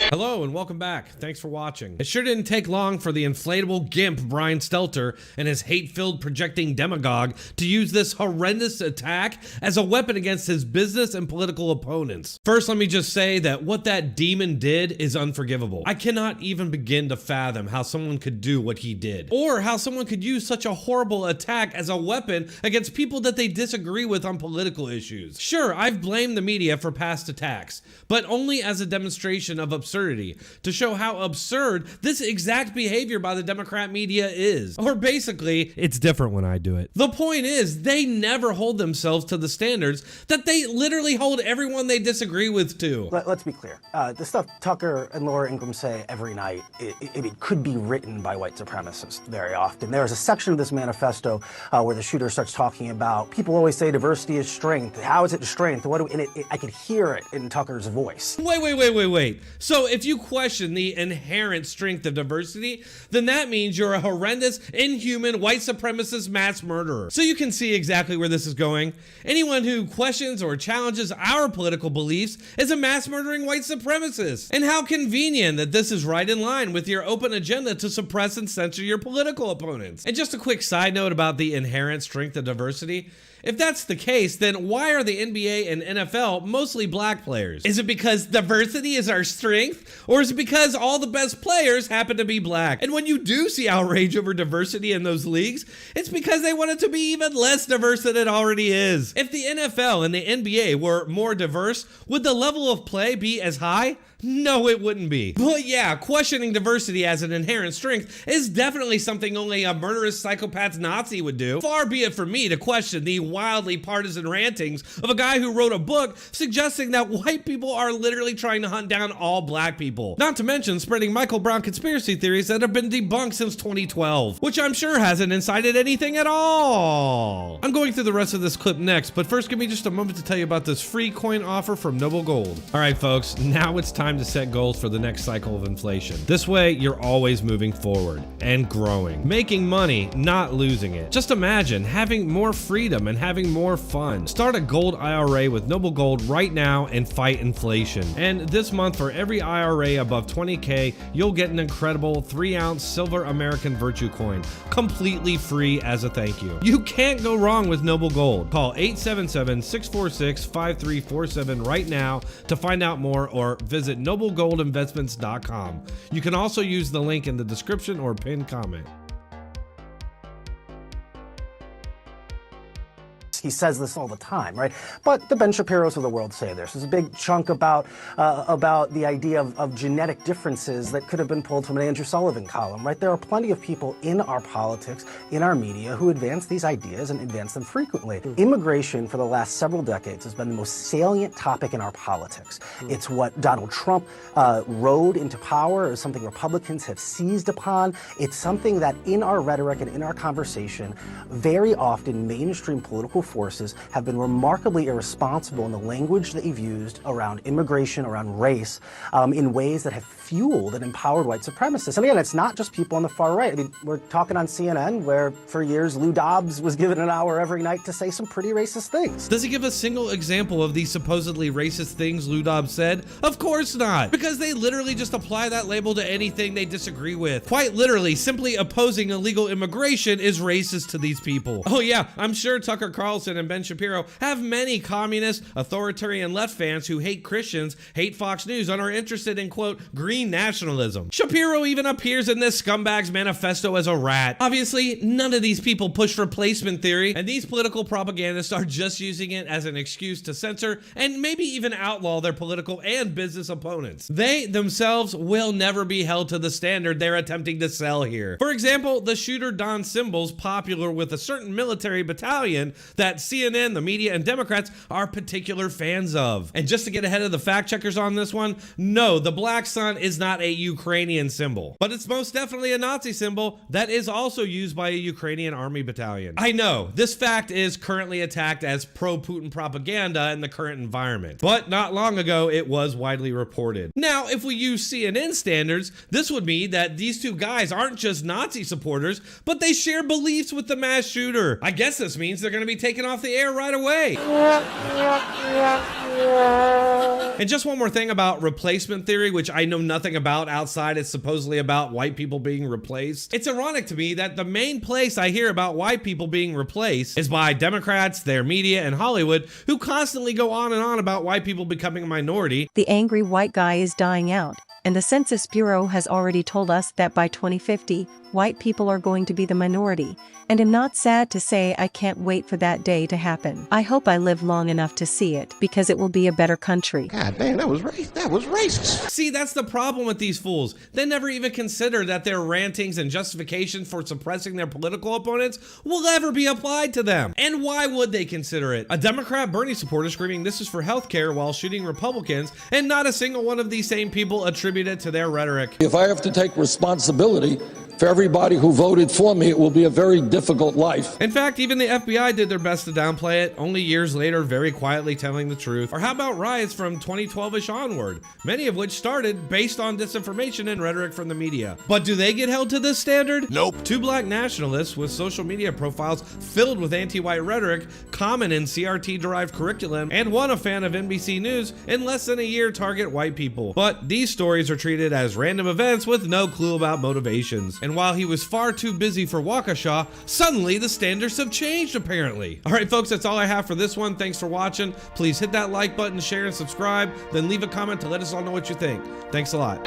Hello and welcome back. Thanks for watching. It sure didn't take long for the inflatable gimp Brian Stelter and his hate-filled projecting demagogue to use this horrendous attack as a weapon against his business and political opponents. First, let me just say that what that demon did is unforgivable. I cannot even begin to fathom how someone could do what he did, or how someone could use such a horrible attack as a weapon against people that they disagree with on political issues. Sure, I've blamed the media for past attacks, but only as a demonstration of absurdity to show how absurd this exact behavior by the Democrat media is. Or basically, it's different when I do it. The point is, they never hold themselves to the standards that they literally hold everyone they disagree with to. Let's be clear. The stuff Tucker and Laura Ingraham say every night, it could be written by white supremacists very often. There's a section of this manifesto where the shooter starts talking about, people always say diversity is strength. How is it strength? I could hear it in Tucker's voice. Wait. So if you question the inherent strength of diversity, then that means you're a horrendous, inhuman, white supremacist mass murderer. So you can see exactly where this is going. Anyone who questions or challenges our political beliefs is a mass murdering white supremacist. And how convenient that this is right in line with your open agenda to suppress and censor your political opponents. And just a quick side note about the inherent strength of diversity. If that's the case, then why are the NBA and NFL mostly black players? Is it because diversity is our strength? Or is it because all the best players happen to be black? And when you do see outrage over diversity in those leagues, it's because they want it to be even less diverse than it already is. If the NFL and the NBA were more diverse, would the level of play be as high? No, it wouldn't be. But yeah, questioning diversity as an inherent strength is definitely something only a murderous psychopath Nazi would do. Far be it from me to question the wildly partisan rantings of a guy who wrote a book suggesting that white people are literally trying to hunt down all black people. Not to mention spreading Michael Brown conspiracy theories that have been debunked since 2012, which I'm sure hasn't incited anything at all. I'm going through the rest of this clip next, but first give me just a moment to tell you about this free coin offer from Noble Gold. All right, folks, now it's time to set goals for the next cycle of inflation. This way, you're always moving forward and growing, making money, not losing it. Just imagine having more freedom and having more fun. Start a gold IRA with Noble Gold right now and fight inflation. And this month, for every IRA above 20K, you'll get an incredible 3-ounce silver American Virtue coin, completely free as a thank you. You can't go wrong with Noble Gold. Call 877-646-5347 right now to find out more, or visit noblegoldinvestments.com. You can also use the link in the description or pinned comment. He says this all the time, right? But the Ben Shapiros of the world say this. There's a big chunk about the idea of genetic differences that could have been pulled from an Andrew Sullivan column, right? There are plenty of people in our politics, in our media, who advance these ideas and advance them frequently. Immigration for the last several decades has been the most salient topic in our politics. It's what Donald Trump rode into power, or something Republicans have seized upon. It's something that in our rhetoric and in our conversation, very often mainstream political forces have been remarkably irresponsible in the language that you've used around immigration, around race, in ways that have fueled and empowered white supremacists. And again, it's not just people on the far right. I mean, we're talking on CNN where for years Lou Dobbs was given an hour every night to say some pretty racist things. Does he give a single example of the supposedly racist things Lou Dobbs said? Of course not, because they literally just apply that label to anything they disagree with. Quite literally, simply opposing illegal immigration is racist to these people. Oh yeah, I'm sure Tucker Carlson and Ben Shapiro have many communist, authoritarian left fans who hate Christians, hate Fox News, and are interested in, quote, green nationalism. Shapiro even appears in this scumbag's manifesto as a rat. Obviously, none of these people push replacement theory, and these political propagandists are just using it as an excuse to censor and maybe even outlaw their political and business opponents. They themselves will never be held to the standard they're attempting to sell here. For example, the shooter donned symbols popular with a certain military battalion that CNN, the media, and Democrats are particular fans of. And just to get ahead of the fact checkers on this one, no, the black sun is not a Ukrainian symbol, but it's most definitely a Nazi symbol that is also used by a Ukrainian army battalion. I know, this fact is currently attacked as pro-Putin propaganda in the current environment, but not long ago it was widely reported. Now, if we use CNN standards, this would mean that these two guys aren't just Nazi supporters, but they share beliefs with the mass shooter. I guess this means they're going to be taken off the air right away. And just one more thing about replacement theory, which I know nothing about outside it's supposedly about white people being replaced. It's ironic to me that the main place I hear about white people being replaced is by Democrats, their media, and Hollywood, who constantly go on and on about white people becoming a minority. The angry white guy is dying out, and the Census Bureau has already told us that by 2050, white people are going to be the minority, and I'm not sad to say I can't wait for that day to happen. I hope I live long enough to see it, because it will be a better country. God damn, that was racist. See, that's the problem with these fools. They never even consider that their rantings and justifications for suppressing their political opponents will ever be applied to them. And why would they consider it? A Democrat Bernie supporter screaming this is for healthcare while shooting Republicans, and not a single one of these same people attribute it to their rhetoric. If I have to take responsibility for everybody who voted for me, it will be a very difficult life. In fact, even the FBI did their best to downplay it, only years later very quietly telling the truth. Or how about riots from 2012-ish onward, many of which started based on disinformation and rhetoric from the media. But do they get held to this standard? Nope. Two black nationalists with social media profiles filled with anti-white rhetoric, common in CRT-derived curriculum, and one a fan of NBC News, in less than a year target white people. But these stories are treated as random events with no clue about motivations. And while he was far too busy for Waukesha, suddenly the standards have changed apparently. All right, folks, that's all I have for this one. Thanks for watching. Please hit that like button, share, and subscribe. Then leave a comment to let us all know what you think. Thanks a lot.